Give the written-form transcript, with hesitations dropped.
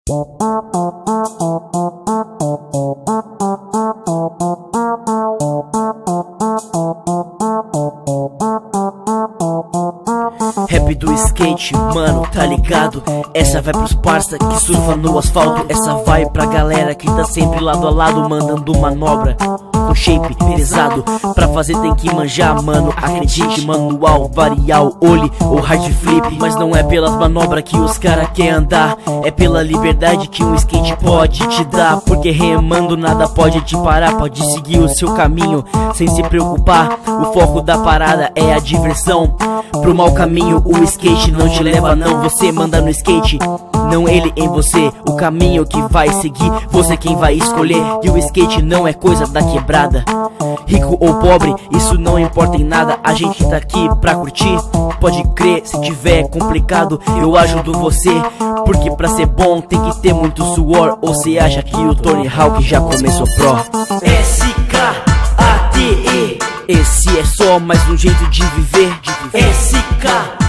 Rap do skate, mano, tá ligado? Essa vai pros parça que surfa no asfalto. Essa vai pra galera que tá sempre lado a lado, mandando manobra com shape pesado. Pra fazer tem que manjar, mano, acredite. Manual, varial, olhe ou hard flip. Mas não é pelas manobras que os cara quer andar, é pela liberdade que um skate pode te dar. Porque remando nada pode te parar, pode seguir o seu caminho sem se preocupar. O foco da parada é a diversão. Pro mau caminho o skate não te leva não. Você manda no skate, não ele em você. O caminho que vai seguir, você quem vai escolher. E o skate não é coisa da quebrada. Rico ou pobre, isso não importa em nada. A gente tá aqui pra curtir. Pode crer, se tiver complicado eu ajudo você. Porque pra ser bom tem que ter muito suor. Ou cê acha que o Tony Hawk já começou pro? SKATE, esse é só mais um jeito de viver. SK